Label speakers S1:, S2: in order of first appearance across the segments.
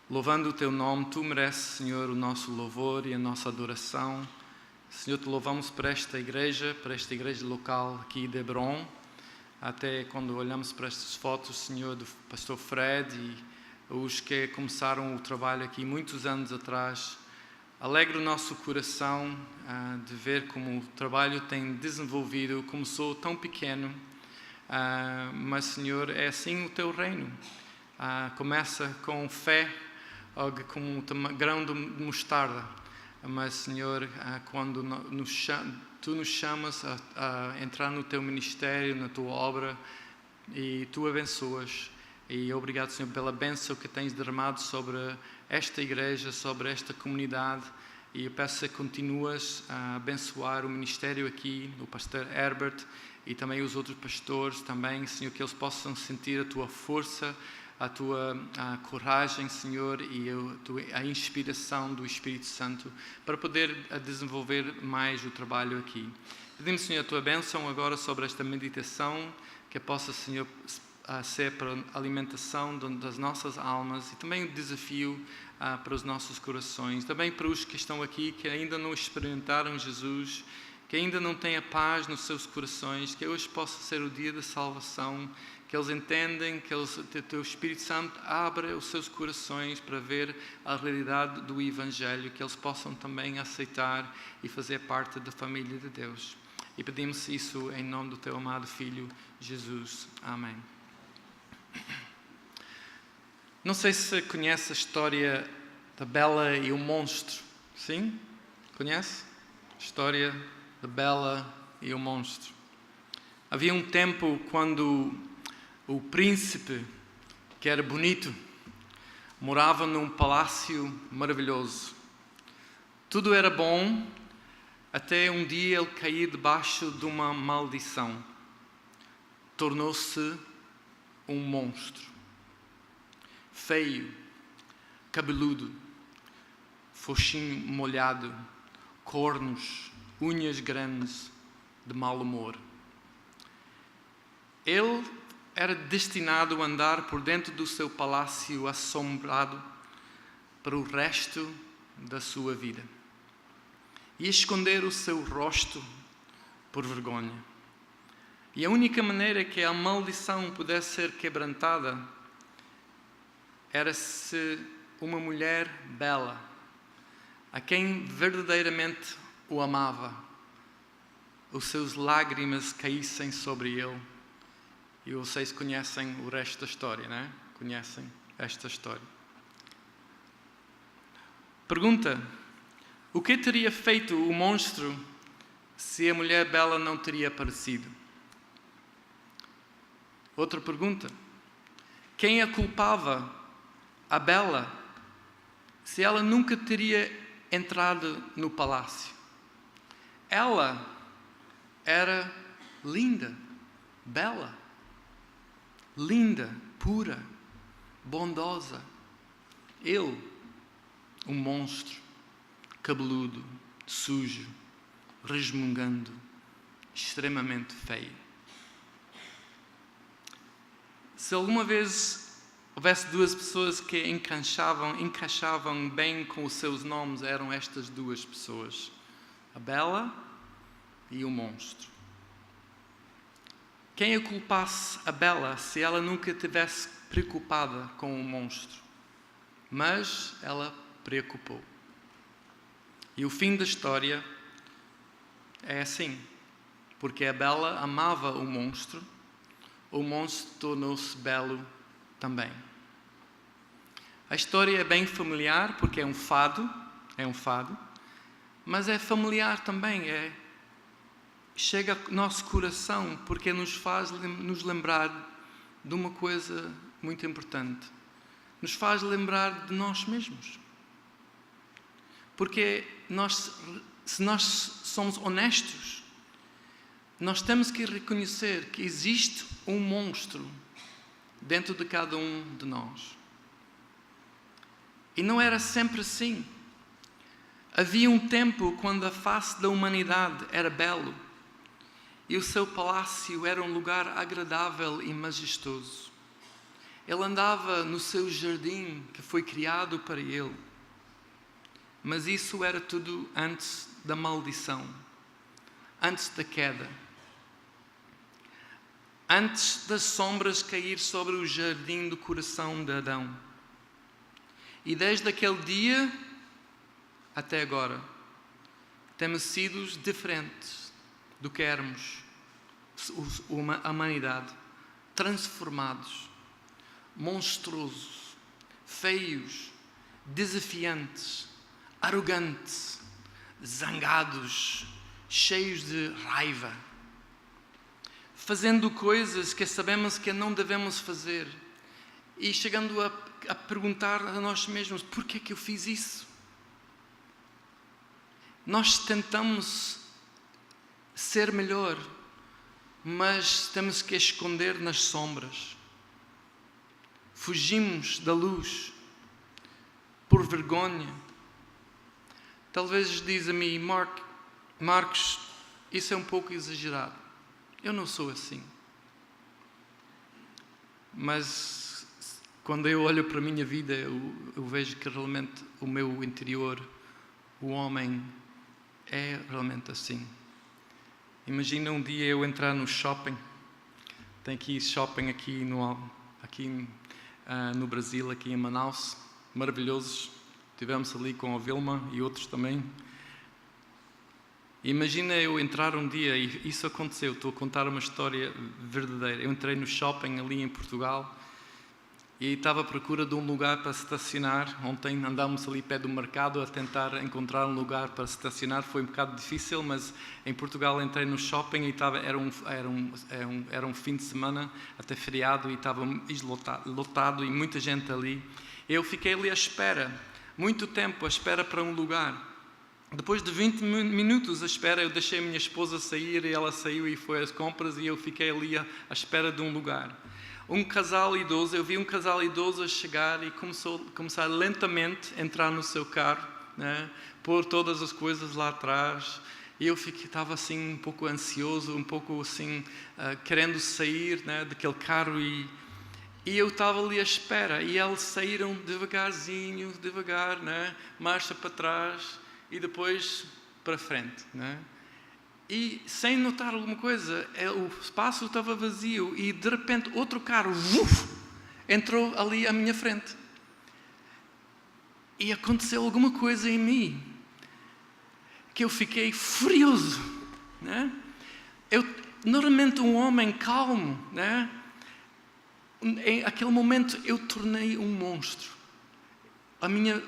S1: louvando o Teu nome. Tu mereces, Senhor, o nosso louvor e a nossa adoração. Senhor, Te louvamos por esta igreja local aqui de Hebron. Até quando olhamos para estas fotos, Senhor, do pastor Fred e os que começaram o trabalho aqui muitos anos atrás, alegra o nosso coração de ver como o trabalho tem desenvolvido. Começou tão pequeno, mas, Senhor, é assim o Teu reino. Começa com fé, como um grão de mostarda. Mas, Senhor, quando Tu nos chamas a entrar no Teu ministério, na Tua obra, e Tu abençoas. E obrigado, Senhor, pela bênção que tens derramado sobre esta igreja, sobre esta comunidade. E eu peço que continuas a abençoar o ministério aqui, o pastor Herbert e também os outros pastores também, Senhor, que eles possam sentir a Tua força, a Tua coragem, Senhor, e a inspiração do Espírito Santo para poder desenvolver mais o trabalho aqui. Pedimos, Senhor, a Tua bênção agora sobre esta meditação, que possa, Senhor, ser para a alimentação das nossas almas e também o desafio para os nossos corações. Também para os que estão aqui, que ainda não experimentaram Jesus, que ainda não têm a paz nos seus corações, que hoje possa ser o dia da salvação, que eles entendem, que o Teu Espírito Santo abra os seus corações para ver a realidade do Evangelho, que eles possam também aceitar e fazer parte da família de Deus. E pedimos isso em nome do Teu amado Filho, Jesus. Amém. Não sei se conhece a história da Bela e o Monstro. Sim? Conhece? A história da Bela e o Monstro. Havia um tempo quando o príncipe, que era bonito, morava num palácio maravilhoso. Tudo era bom, até um dia ele caiu debaixo de uma maldição. Tornou-se um monstro. Feio, cabeludo, focinho molhado, cornos, unhas grandes, de mau humor. Ele era destinado a andar por dentro do seu palácio assombrado para o resto da sua vida e esconder o seu rosto por vergonha. E a única maneira que a maldição pudesse ser quebrantada era se uma mulher bela, a quem verdadeiramente o amava, os seus lágrimas caíssem sobre ele. E vocês conhecem o resto da história, não é? Conhecem esta história. Pergunta: o que teria feito o monstro se a mulher bela não teria aparecido? Outra pergunta: quem a culpava, a Bela, se ela nunca teria entrado no palácio? Ela era linda, bela, linda, pura, bondosa. Ele, um monstro, cabeludo, sujo, resmungando, extremamente feio. Se alguma vez houvesse duas pessoas que encaixavam bem com os seus nomes, eram estas duas pessoas: a Bela e o monstro. Quem a culpasse a Bela se ela nunca estivesse preocupada com o monstro? Mas ela preocupou. E o fim da história é assim: porque a Bela amava o monstro tornou-se belo também. A história é bem familiar porque é um fado, mas é familiar também, chega ao nosso coração porque nos faz nos lembrar de uma coisa muito importante. Nos faz lembrar de nós mesmos. Porque se nós somos honestos, nós temos que reconhecer que existe um monstro dentro de cada um de nós. E não era sempre assim. Havia um tempo quando a face da humanidade era belo e o seu palácio era um lugar agradável e majestoso. Ele andava no seu jardim que foi criado para ele. Mas isso era tudo antes da maldição, antes da queda, antes das sombras cair sobre o jardim do coração de Adão. E desde aquele dia até agora, temos sido diferentes do que éramos, a humanidade, transformados, monstruosos, feios, desafiantes, arrogantes, zangados, cheios de raiva, fazendo coisas que sabemos que não devemos fazer e chegando a perguntar a nós mesmos: por que é que eu fiz isso? Nós tentamos ser melhor, mas temos que esconder nas sombras. Fugimos da luz por vergonha. Talvez diz a mim: Marcos, isso é um pouco exagerado. Eu não sou assim. Mas quando eu olho para a minha vida, eu vejo que realmente o meu interior, o homem, é realmente assim. Imagina um dia eu entrar no shopping. Tem aqui shopping aqui no Brasil, aqui em Manaus, maravilhosos. Tivemos ali com a Vilma e outros também. Imagina eu entrar um dia, e isso aconteceu, estou a contar uma história verdadeira. Eu entrei no shopping ali em Portugal e estava à procura de um lugar para estacionar. Ontem andámos ali pé do mercado a tentar encontrar um lugar para estacionar. Foi um bocado difícil, mas em Portugal entrei no shopping e era um fim de semana, até feriado, e estava lotado e muita gente ali. Eu fiquei ali à espera, muito tempo à espera para um lugar. Depois de 20 minutos à espera, eu deixei a minha esposa sair e ela saiu e foi às compras e eu fiquei ali à espera de um lugar. Um casal idoso, eu vi um casal idoso a chegar e começar lentamente a entrar no seu carro, né? Pôr todas as coisas lá atrás. E eu estava assim um pouco ansioso, um pouco assim, querendo sair, né, daquele carro e eu estava ali à espera. E eles saíram devagar, né? Marcha para trás e depois para frente, né? E sem notar alguma coisa, o espaço estava vazio e de repente outro carro entrou ali à minha frente. E aconteceu alguma coisa em mim que eu fiquei furioso, né? Normalmente um homem calmo, né? Em aquele momento eu tornei um monstro. A minha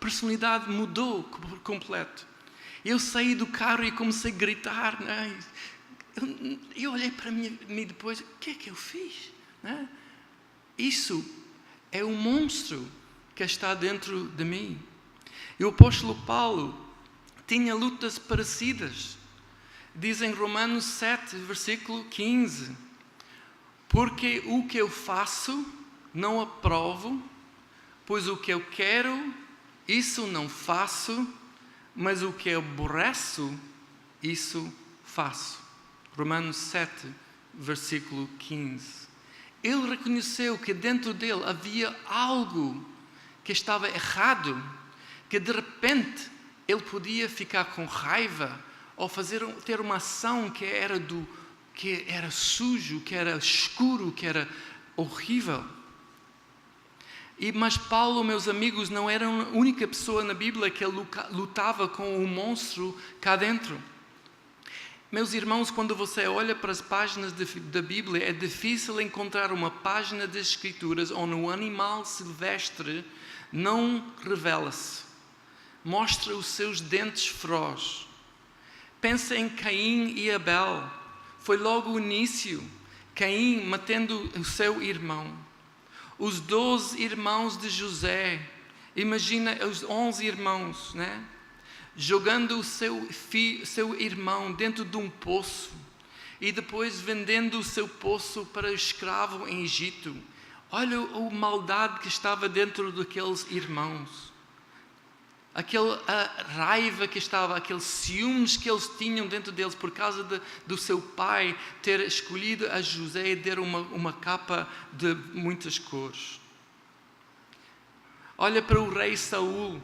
S1: personalidade mudou por completo. Eu saí do carro e comecei a gritar, né? Eu olhei para mim depois: o que é que eu fiz? Né? Isso é um monstro que está dentro de mim. E o apóstolo Paulo tinha lutas parecidas. Diz em Romanos 7, versículo 15: porque o que eu faço não aprovo, pois o que eu quero, isso não faço, mas o que eu aborreço, isso faço. Romanos 7, versículo 15. Ele reconheceu que dentro dele havia algo que estava errado, que de repente ele podia ficar com raiva ou ter uma ação que era sujo, que era escuro, que era horrível. Mas Paulo, meus amigos, não era a única pessoa na Bíblia que lutava com o monstro cá dentro. Meus irmãos, quando você olha para as páginas da Bíblia, é difícil encontrar uma página das Escrituras onde o animal silvestre não revela-se, mostra os seus dentes ferozes. Pensa em Caim e Abel. Foi logo o início, Caim matando o seu irmão. Os 12 irmãos de José, imagina os 11 irmãos, né? Jogando o seu irmão dentro de um poço e depois vendendo o seu poço para escravo em Egito. Olha a maldade que estava dentro daqueles irmãos. aquela raiva que estava, aqueles ciúmes que eles tinham dentro deles por causa do seu pai ter escolhido a José e dar uma capa de muitas cores. Olha para o rei Saul,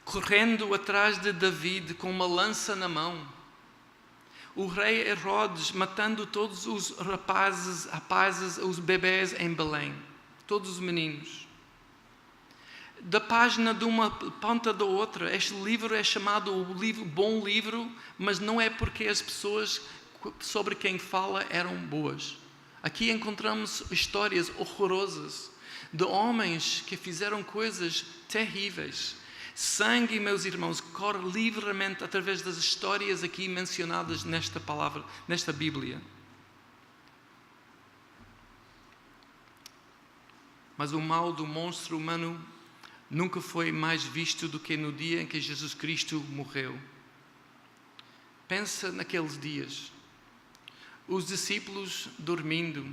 S1: correndo atrás de David com uma lança na mão. O rei Herodes matando todos os rapazes, os bebés em Belém, todos os meninos. Da página de uma ponta da outra, este livro é chamado o bom livro, mas não é porque as pessoas sobre quem fala eram boas. Aqui encontramos histórias horrorosas de homens que fizeram coisas terríveis. Sangue, meus irmãos, corre livremente através das histórias aqui mencionadas nesta palavra, nesta Bíblia. Mas o mal do monstro humano nunca foi mais visto do que no dia em que Jesus Cristo morreu. Pensa naqueles dias. Os discípulos dormindo.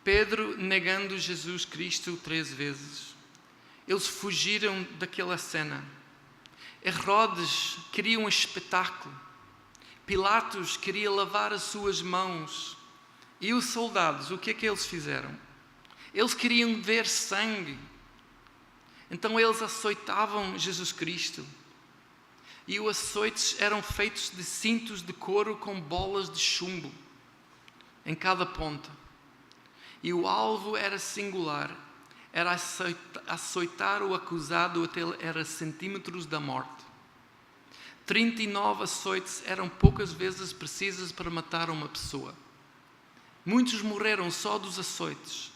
S1: Pedro negando Jesus Cristo 3 vezes. Eles fugiram daquela cena. Herodes queria um espetáculo. Pilatos queria lavar as suas mãos. E os soldados, o que é que eles fizeram? Eles queriam ver sangue. Então eles açoitavam Jesus Cristo. E os açoites eram feitos de cintos de couro com bolas de chumbo em cada ponta. E o alvo era singular. Era açoitar o acusado até ele era centímetros da morte. 39 açoites eram poucas vezes precisas para matar uma pessoa. Muitos morreram só dos açoites.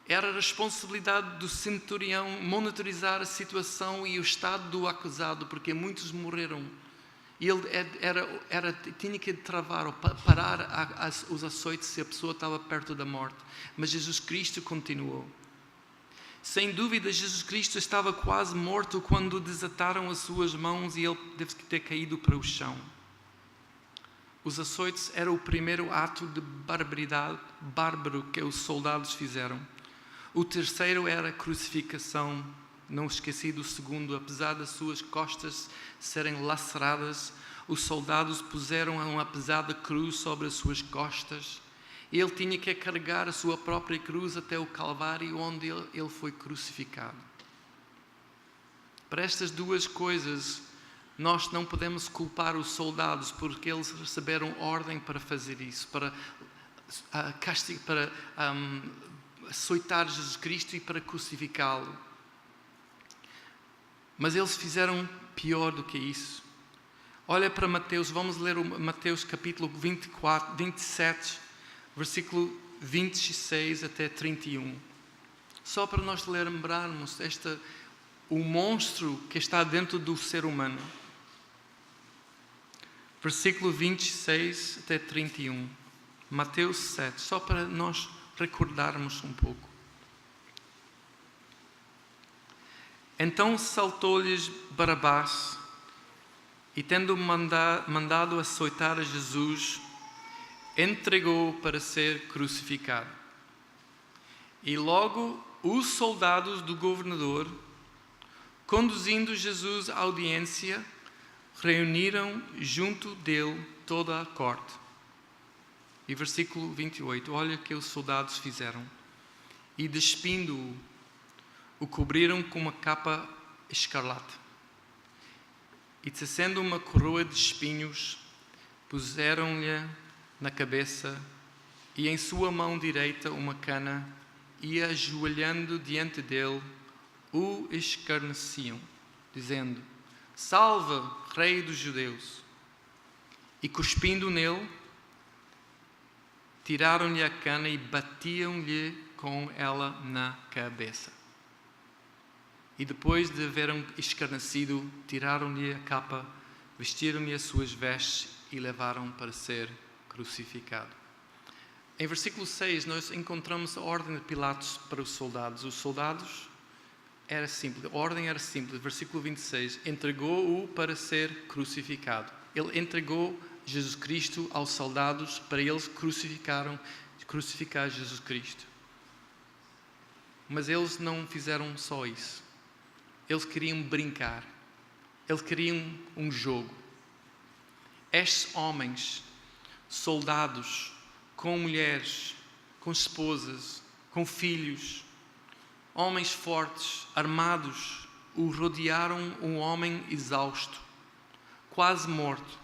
S1: Era a responsabilidade do centurião monitorizar a situação e o estado do acusado, porque muitos morreram. E ele tinha que travar ou parar os açoites se a pessoa estava perto da morte. Mas Jesus Cristo continuou. Sem dúvida, Jesus Cristo estava quase morto quando desataram as suas mãos e ele deve ter caído para o chão. Os açoites eram o primeiro ato de barbaridade bárbaro que os soldados fizeram. O terceiro era a crucificação. Não esqueci do segundo. Apesar das suas costas serem laceradas, os soldados puseram uma pesada cruz sobre as suas costas. Ele tinha que carregar a sua própria cruz até o Calvário, onde ele foi crucificado. Para estas duas coisas, nós não podemos culpar os soldados, porque eles receberam ordem para fazer isso, para açoitar Jesus Cristo e para crucificá-lo. Mas eles fizeram pior do que isso. Olha para Mateus, vamos ler Mateus capítulo 27, versículo 26 até 31. Só para nós lembrarmos o monstro que está dentro do ser humano. Versículo 26 até 31. Mateus 7, só para nós recordarmos um pouco. Então saltou-lhes Barabás, e tendo mandado açoitar a Jesus, entregou-o para ser crucificado. E logo os soldados do governador, conduzindo Jesus à audiência, reuniram junto dele toda a corte. E versículo 28, olha o que os soldados fizeram. E despindo-o, o cobriram com uma capa escarlate. E tecendo uma coroa de espinhos, puseram-lhe na cabeça e em sua mão direita uma cana, e ajoelhando diante dele, o escarneciam, dizendo: Salve, Rei dos Judeus! E cuspindo nele, tiraram-lhe a cana e batiam-lhe com ela na cabeça. E depois de haverem escarnecido, tiraram-lhe a capa, vestiram-lhe as suas vestes e levaram para ser crucificado. Em versículo 6, nós encontramos a ordem de Pilatos para os soldados. Os soldados, era simples, a ordem era simples. Versículo 26, entregou-o para ser crucificado. Ele entregou Jesus Cristo aos soldados para eles crucificar Jesus Cristo. Mas eles não fizeram só isso. Eles queriam brincar. Eles queriam um jogo. Estes homens, soldados, com mulheres, com esposas, com filhos, homens fortes, armados, o rodearam um homem exausto, quase morto,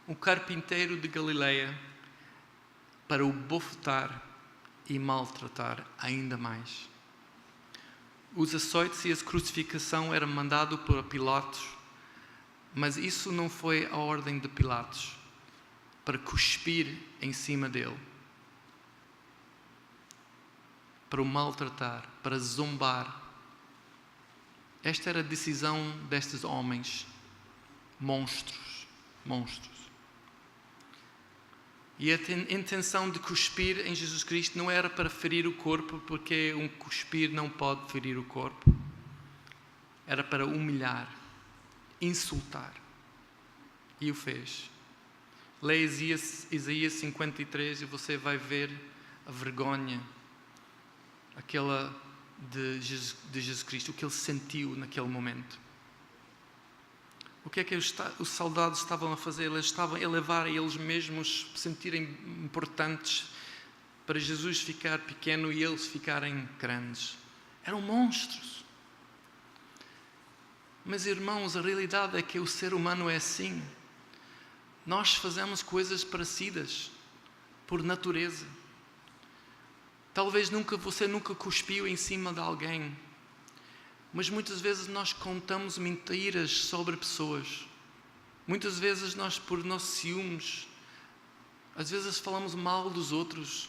S1: um carpinteiro de Galileia, para o bofetar e maltratar ainda mais. Os açoites e a crucificação eram mandados por Pilatos, mas isso não foi a ordem de Pilatos, para cuspir em cima dele, para o maltratar, para zombar. Esta era a decisão destes homens, monstros. E a intenção de cuspir em Jesus Cristo não era para ferir o corpo, porque um cuspir não pode ferir o corpo. Era para humilhar, insultar. E o fez. Leia Isaías 53 e você vai ver a vergonha, aquela de Jesus Cristo, o que ele sentiu naquele momento. O que é que os soldados estavam a fazer? Eles estavam a levar a eles mesmos a sentirem importantes, para Jesus ficar pequeno e eles ficarem grandes. Eram monstros. Mas, irmãos, a realidade é que o ser humano é assim. Nós fazemos coisas parecidas, por natureza. Talvez você nunca cuspiu em cima de alguém, mas muitas vezes nós contamos mentiras sobre pessoas. Muitas vezes nós, por nossos ciúmes, às vezes falamos mal dos outros,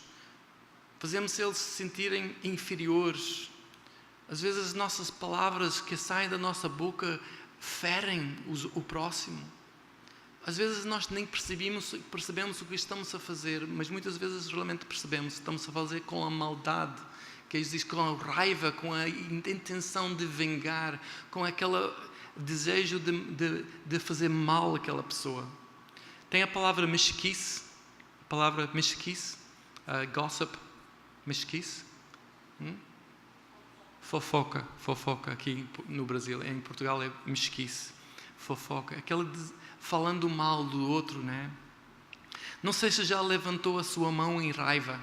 S1: fazemos eles se sentirem inferiores. Às vezes as nossas palavras que saem da nossa boca ferem o próximo. Às vezes nós nem percebemos o que estamos a fazer, mas muitas vezes realmente percebemos, estamos a fazer com a maldade, que existe, com a raiva, com a intenção de vingar, com aquele desejo de fazer mal àquela pessoa. Tem a palavra mesquice, gossip, mesquice, fofoca aqui no Brasil, em Portugal é mesquice, fofoca, aquele falando mal do outro, né? Não sei se já levantou a sua mão em raiva.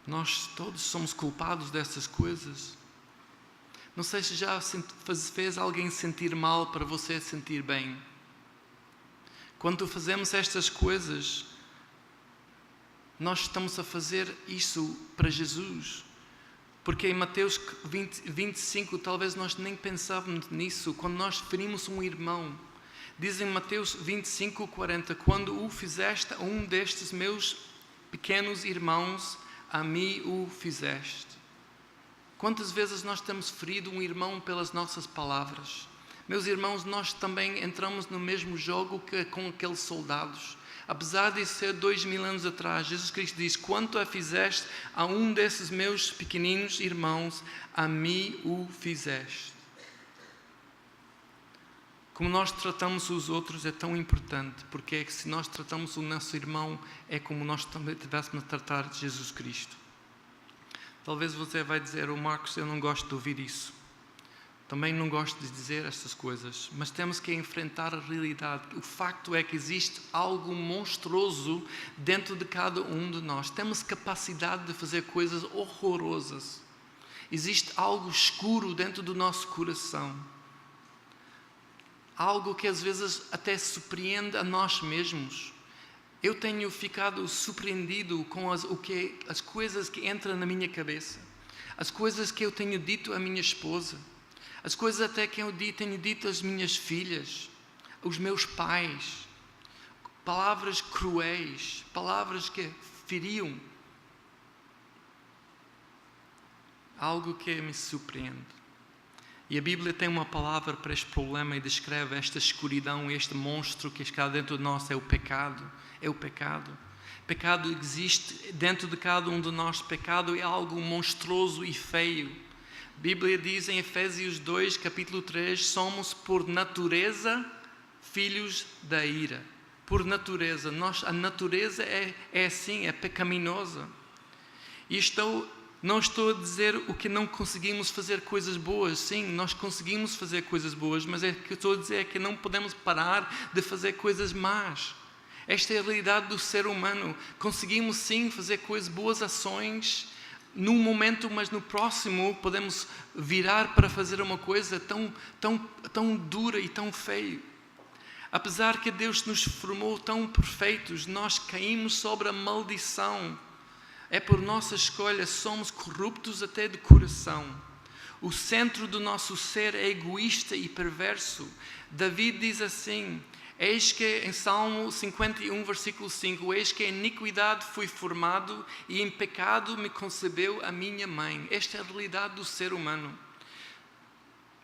S1: Nós todos somos culpados dessas coisas. Não sei se já fez alguém sentir mal para você sentir bem. Quando fazemos estas coisas, nós estamos a fazer isso para Jesus. Porque em Mateus 25, talvez nós nem pensávamos nisso. Quando nós ferimos um irmão, diz em Mateus 25, 40, quando o fizeste a um destes meus pequenos irmãos, a mim o fizeste. Quantas vezes nós temos ferido um irmão pelas nossas palavras? Meus irmãos, nós também entramos no mesmo jogo que com aqueles soldados. Apesar de ser 2000 anos atrás, Jesus Cristo diz, quanto a fizeste a um desses meus pequeninos irmãos, a mim o fizeste. Como nós tratamos os outros é tão importante, porque é que se nós tratamos o nosso irmão, é como nós também tivéssemos a tratar de Jesus Cristo. Talvez você vai dizer, Marcos, eu não gosto de ouvir isso. Também não gosto de dizer estas coisas, mas temos que enfrentar a realidade. O facto é que existe algo monstruoso dentro de cada um de nós. Temos capacidade de fazer coisas horrorosas. Existe algo escuro dentro do nosso coração. Algo que às vezes até surpreende a nós mesmos. Eu tenho ficado surpreendido com as coisas que entram na minha cabeça. As coisas que eu tenho dito à minha esposa. As coisas até que eu tenho dito às minhas filhas, aos meus pais. Palavras cruéis, palavras que feriam. Algo que me surpreende. E a Bíblia tem uma palavra para este problema e descreve esta escuridão, este monstro que está dentro de nós, é o pecado. É o pecado. Pecado existe dentro de cada um de nós. Pecado é algo monstruoso e feio. A Bíblia diz em Efésios 2, capítulo 3, somos por natureza filhos da ira. Por natureza. A natureza é assim, é pecaminosa. E estou Não estou a dizer o que não conseguimos fazer coisas boas. Sim, nós conseguimos fazer coisas boas, mas o que eu estou a dizer é que não podemos parar de fazer coisas más. Esta é a realidade do ser humano. Conseguimos sim fazer coisas, boas ações num momento, mas no próximo podemos virar para fazer uma coisa tão dura e tão feia. Apesar que Deus nos formou tão perfeitos, nós caímos sobre a maldição. É por nossa escolha, somos corruptos até de coração. O centro do nosso ser é egoísta e perverso. Davi diz assim, eis que em Salmo 51, versículo 5, eis que em iniquidade fui formado e em pecado me concebeu a minha mãe. Esta é a realidade do ser humano.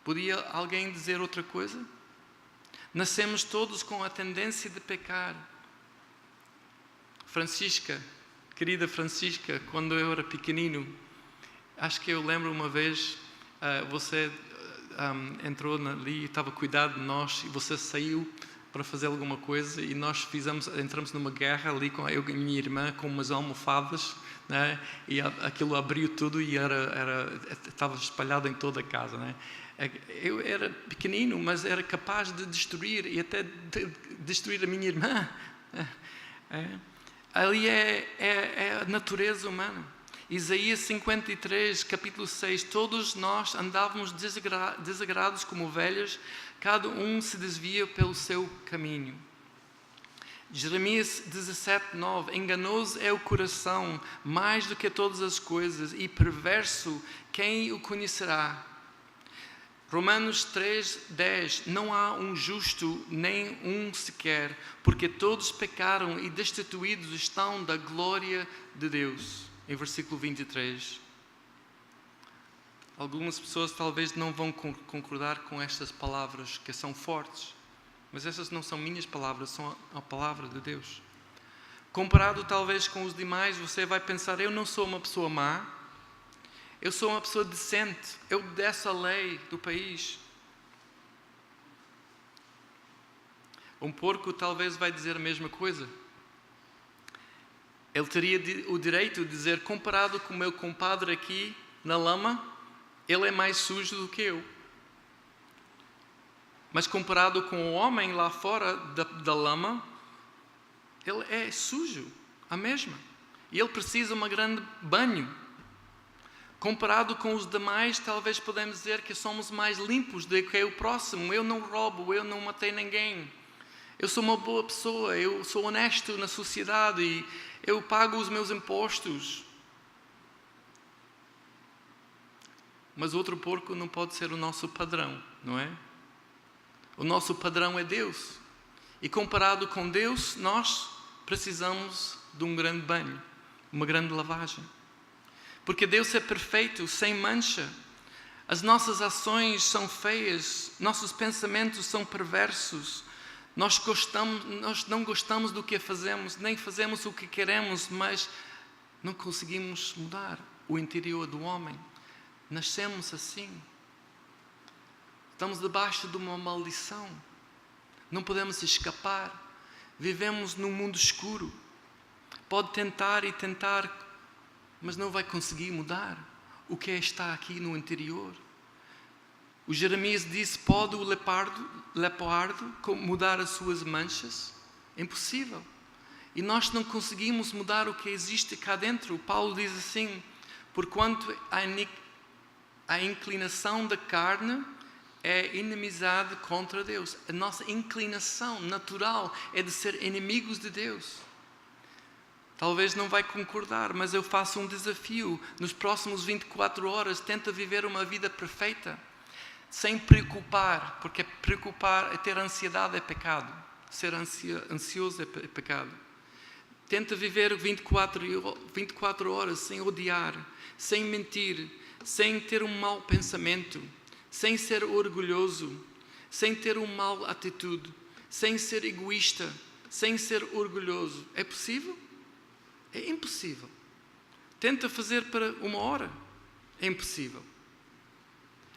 S1: Podia alguém dizer outra coisa? Nascemos todos com a tendência de pecar. Querida Francisca, quando eu era pequenino, acho que eu lembro uma vez, você entrou ali, estava a cuidar de nós e você saiu para fazer alguma coisa e nós entramos numa guerra ali com eu e minha irmã com umas almofadas, né? E aquilo abriu tudo e estava espalhado em toda a casa, né? Eu era pequenino, mas era capaz de destruir e até destruir a minha irmã. Ali é a natureza humana. Isaías 53, capítulo 6, todos nós andávamos desagrados como ovelhas, cada um se desvia pelo seu caminho. Jeremias 17, 9, enganoso é o coração mais do que todas as coisas e perverso quem o conhecerá. Romanos 3, 10, não há um justo nem um sequer, porque todos pecaram e destituídos estão da glória de Deus. Em versículo 23. Algumas pessoas talvez não vão concordar com estas palavras que são fortes, mas essas não são minhas palavras, são a palavra de Deus. Comparado talvez com os demais, você vai pensar, eu não sou uma pessoa má, eu sou uma pessoa decente, eu obedeço a lei do país. Um porco talvez vai dizer a mesma coisa. Ele teria o direito de dizer, comparado com o meu compadre aqui na lama, ele é mais sujo do que eu. Mas comparado com o homem lá fora da lama, ele é sujo, a mesma. E ele precisa de um grande banho. Comparado com os demais, talvez podemos dizer que somos mais limpos do que o próximo. Eu não roubo, eu não matei ninguém. Eu sou uma boa pessoa, eu sou honesto na sociedade e eu pago os meus impostos. Mas outro porco não pode ser o nosso padrão, não é? O nosso padrão é Deus. E comparado com Deus, nós precisamos de um grande banho, uma grande lavagem. Porque Deus é perfeito, sem mancha. As nossas ações são feias, nossos pensamentos são perversos. Nós não gostamos do que fazemos, nem fazemos o que queremos, mas não conseguimos mudar o interior do homem. Nascemos assim. Estamos debaixo de uma maldição. Não podemos escapar. Vivemos num mundo escuro. Pode tentar e tentar, mas não vai conseguir mudar o que está aqui no interior. O Jeremias disse, pode o leopardo mudar as suas manchas? É impossível. E nós não conseguimos mudar o que existe cá dentro. O Paulo diz assim, porquanto a inclinação da carne é inimizade contra Deus. A nossa inclinação natural é de ser inimigos de Deus. Talvez não vai concordar, mas eu faço um desafio. Nos próximos 24 horas, tenta viver uma vida perfeita. Sem preocupar, porque ter ansiedade é pecado. Ser ansioso é pecado. Tenta viver 24 horas sem odiar, sem mentir, sem ter um mau pensamento, sem ser orgulhoso, sem ter uma má atitude, sem ser egoísta, sem ser orgulhoso. É possível? É impossível. Tenta fazer para 1 hora. É impossível.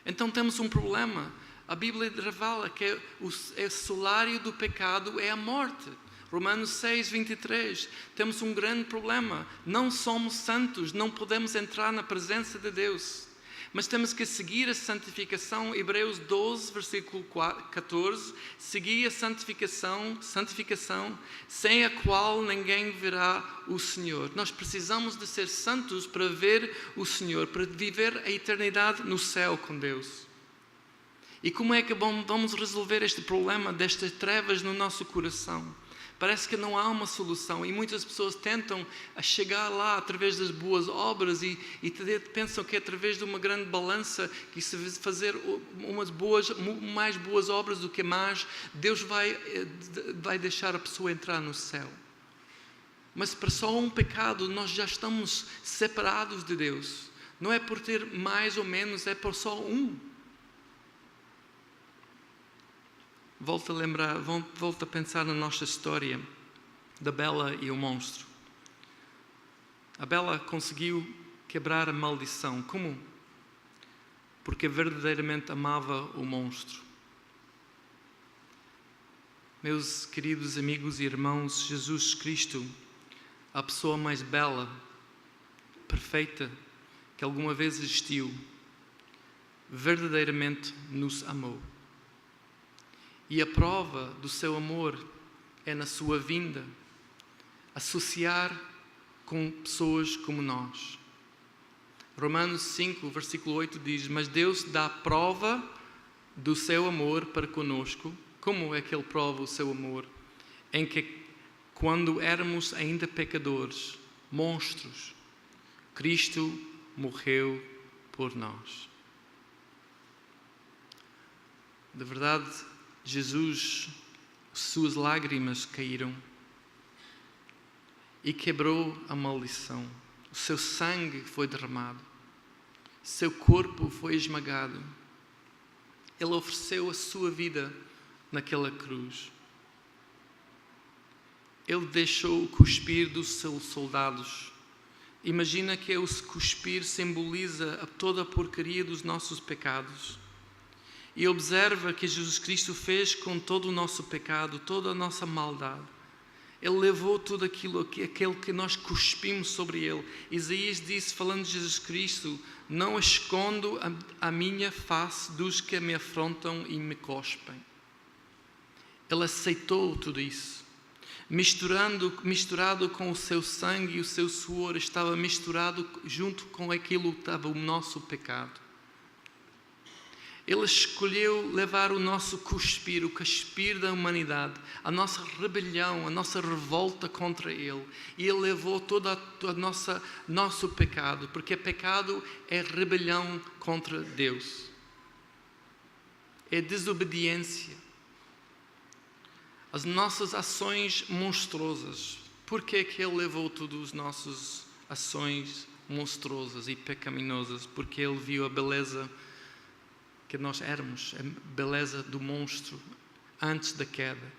S1: Então temos um problema. A Bíblia revela que o salário do pecado é a morte. Romanos 6, 23. Temos um grande problema. Não somos santos, não podemos entrar na presença de Deus. Mas temos que seguir a santificação. Hebreus 12, versículo 14. Seguir a santificação, sem a qual ninguém verá o Senhor. Nós precisamos de ser santos para ver o Senhor, para viver a eternidade no céu com Deus. E como é que vamos resolver este problema destas trevas no nosso coração? Parece que não há uma solução e muitas pessoas tentam chegar lá através das boas obras e pensam que é através de uma grande balança, que se fazer mais boas obras do que más, Deus vai deixar a pessoa entrar no céu. Mas para só um pecado nós já estamos separados de Deus. Não é por ter mais ou menos, é por só um. Volto a pensar na nossa história da Bela e o monstro. A Bela conseguiu quebrar a maldição. Como? Porque verdadeiramente amava o monstro. Meus queridos amigos e irmãos, Jesus Cristo, a pessoa mais bela, perfeita, que alguma vez existiu, verdadeiramente nos amou. E a prova do seu amor é na sua vinda, associar com pessoas como nós. Romanos 5, versículo 8 diz: mas Deus dá prova do seu amor para conosco. Como é que Ele prova o seu amor? Em que, quando éramos ainda pecadores, monstros, Cristo morreu por nós. De verdade, Jesus, suas lágrimas caíram e quebrou a maldição. O seu sangue foi derramado. Seu corpo foi esmagado. Ele ofereceu a sua vida naquela cruz. Ele deixou o cuspir dos seus soldados. Imagina que o cuspir simboliza toda a porcaria dos nossos pecados. E observa que Jesus Cristo fez com todo o nosso pecado, toda a nossa maldade. Ele levou tudo aquilo que nós cuspimos sobre Ele. Isaías disse, falando de Jesus Cristo: não escondo a minha face dos que me afrontam e me cospem. Ele aceitou tudo isso. Misturado com o seu sangue e o seu suor, estava misturado junto com aquilo que estava o nosso pecado. Ele escolheu levar o nosso cuspir, o cuspir da humanidade, a nossa rebelião, a nossa revolta contra Ele. E Ele levou todo nosso pecado, porque pecado é rebelião contra Deus. É desobediência. As nossas ações monstruosas. Por que Ele levou todas as nossas ações monstruosas e pecaminosas? Porque Ele viu a beleza que nós éramos, a beleza do monstro antes da queda.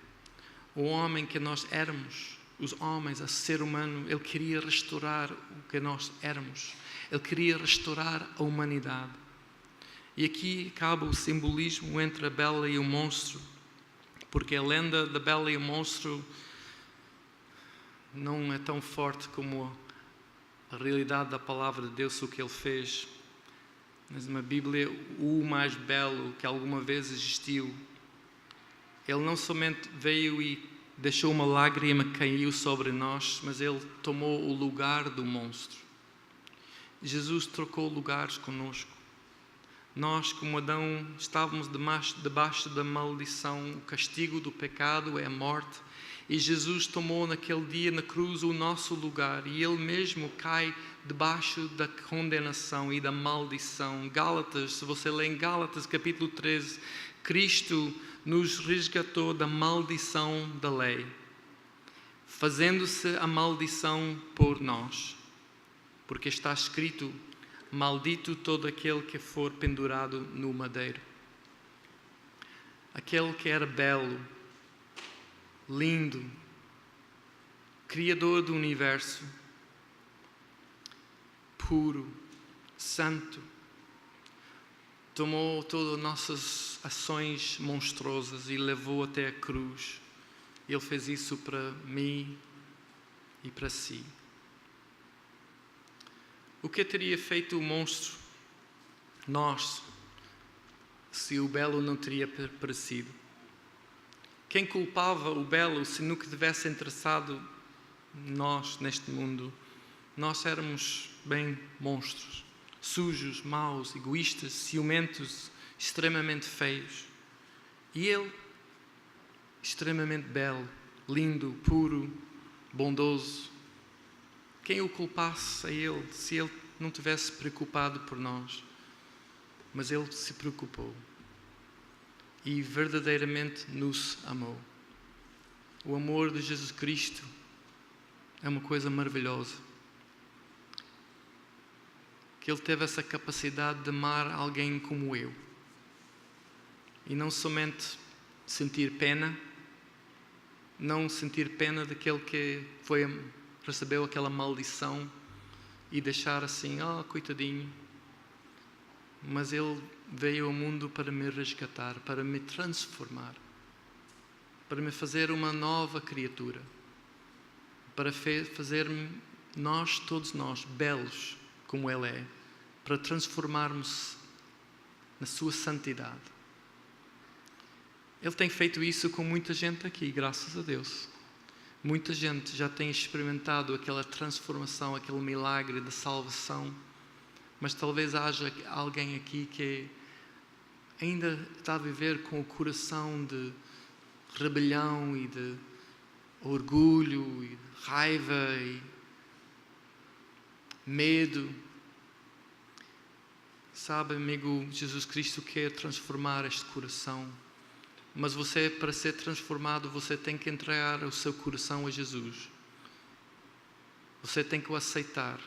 S1: O homem que nós éramos, os homens, o ser humano, Ele queria restaurar o que nós éramos. Ele queria restaurar a humanidade. E aqui acaba o simbolismo entre a Bela e o monstro, porque a lenda da Bela e o monstro não é tão forte como a realidade da palavra de Deus, o que Ele fez. Mas na Bíblia, o mais belo que alguma vez existiu, Ele não somente veio e deixou uma lágrima cair sobre nós, mas Ele tomou o lugar do monstro. Jesus trocou lugares conosco. Nós, como Adão, estávamos debaixo da maldição. O castigo do pecado é a morte. E Jesus tomou naquele dia na cruz o nosso lugar. E Ele mesmo cai debaixo da condenação e da maldição. Gálatas, se você lê em Gálatas capítulo 13, Cristo nos resgatou da maldição da lei, fazendo-se a maldição por nós. Porque está escrito: maldito todo aquele que for pendurado no madeiro. Aquele que era belo, lindo, Criador do universo, puro, santo, tomou todas as nossas ações monstruosas e levou até a cruz. Ele fez isso para mim e para si. O que teria feito o monstro, nós, se o belo não teria perecido? Quem culpava o belo se nunca tivesse interessado nós neste mundo? Nós éramos bem monstros, sujos, maus, egoístas, ciumentos, extremamente feios. E ele, extremamente belo, lindo, puro, bondoso. Quem o culpasse a ele, se ele não tivesse preocupado por nós? Mas ele se preocupou e verdadeiramente nos amou. O amor de Jesus Cristo é uma coisa maravilhosa. Que Ele teve essa capacidade de amar alguém como eu. E não somente sentir pena, não sentir pena daquele que recebeu aquela maldição e deixar assim, coitadinho. Mas Ele veio ao mundo para me resgatar, para me transformar, para me fazer uma nova criatura, para fazer-me todos nós, belos como Ele é, para transformarmos na sua santidade. Ele tem feito isso com muita gente aqui, graças a Deus. Muita gente já tem experimentado aquela transformação, aquele milagre da salvação. Mas talvez haja alguém aqui que ainda está a viver com o coração de rebelião e de orgulho e de raiva e medo. Sabe, amigo, Jesus Cristo quer transformar este coração. Mas você, para ser transformado, você tem que entregar o seu coração a Jesus. Você tem que o aceitar.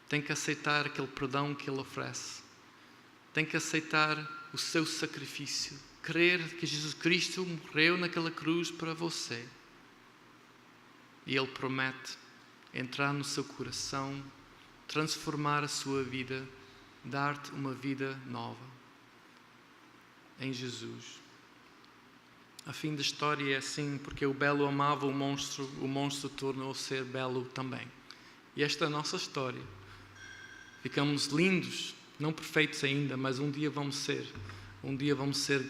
S1: Tem que aceitar aquele perdão que Ele oferece. Tem que aceitar o seu sacrifício. Crer que Jesus Cristo morreu naquela cruz para você. E Ele promete entrar no seu coração, transformar a sua vida, dar-te uma vida nova em Jesus. A fim da história é assim, porque o belo amava o monstro tornou-se ser belo também. E esta é a nossa história. Ficamos lindos, não perfeitos ainda, mas um dia vamos ser. Um dia vamos ser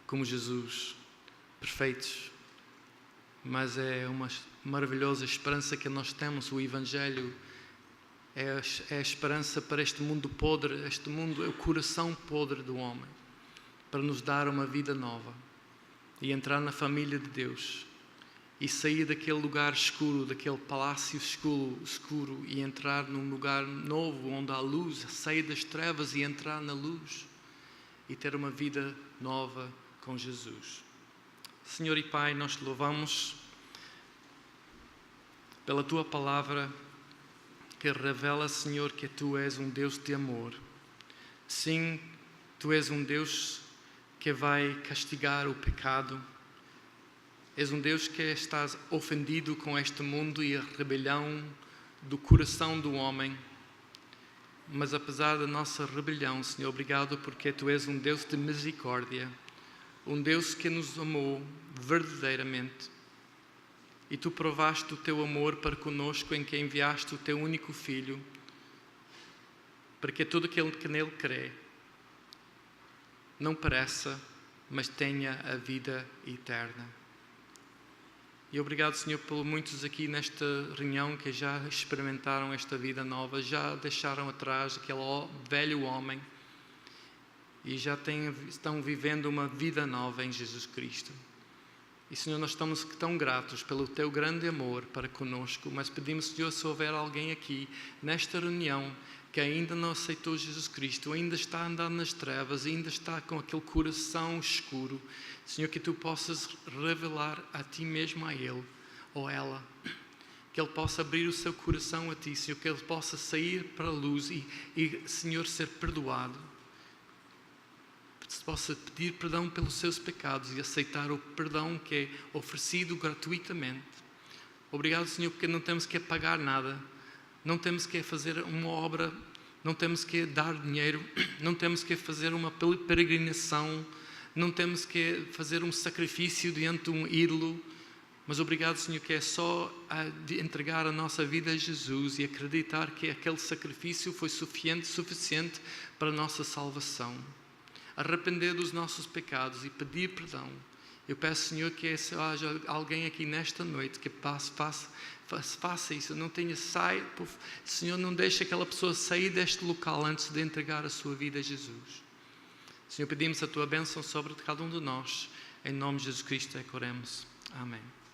S1: como Jesus, perfeitos. Mas é uma maravilhosa esperança que nós temos. O Evangelho é a esperança para este mundo podre. Este mundo é o coração podre do homem, para nos dar uma vida nova e entrar na família de Deus e sair daquele lugar escuro, daquele palácio escuro e entrar num lugar novo onde há luz, sair das trevas e entrar na luz e ter uma vida nova com Jesus. Senhor e Pai, nós te louvamos pela Tua palavra que revela, Senhor, que Tu és um Deus de amor. Sim, Tu és um Deus que vai castigar o pecado. És um Deus que estás ofendido com este mundo e a rebelião do coração do homem. Mas apesar da nossa rebelião, Senhor, obrigado porque Tu és um Deus de misericórdia, um Deus que nos amou verdadeiramente. E Tu provaste o Teu amor para conosco em que enviaste o Teu único Filho, para que todo aquele que nele crê não pereça, mas tenha a vida eterna. E obrigado, Senhor, por muitos aqui nesta reunião que já experimentaram esta vida nova, já deixaram atrás aquele velho homem e já estão vivendo uma vida nova em Jesus Cristo. E, Senhor, nós estamos tão gratos pelo Teu grande amor para conosco, mas pedimos, Senhor, se houver alguém aqui nesta reunião que ainda não aceitou Jesus Cristo, ainda está andando nas trevas, ainda está com aquele coração escuro, Senhor, que Tu possas revelar a Ti mesmo, a ele ou ela, que ele possa abrir o seu coração a Ti, Senhor, que ele possa sair para a luz e Senhor, ser perdoado, se possa pedir perdão pelos seus pecados e aceitar o perdão que é oferecido gratuitamente. Obrigado, Senhor, porque não temos que pagar nada, não temos que fazer uma obra, não temos que dar dinheiro, não temos que fazer uma peregrinação, Não temos que fazer um sacrifício diante de um ídolo, mas obrigado, Senhor, que é só de entregar a nossa vida a Jesus e acreditar que aquele sacrifício foi suficiente para a nossa salvação. Arrepender dos nossos pecados e pedir perdão. Eu peço, Senhor, que haja alguém aqui nesta noite que faça isso. Não tenha Senhor, não deixe aquela pessoa sair deste local antes de entregar a sua vida a Jesus. Senhor, pedimos a tua bênção sobre cada um de nós. Em nome de Jesus Cristo é que oremos. Amém.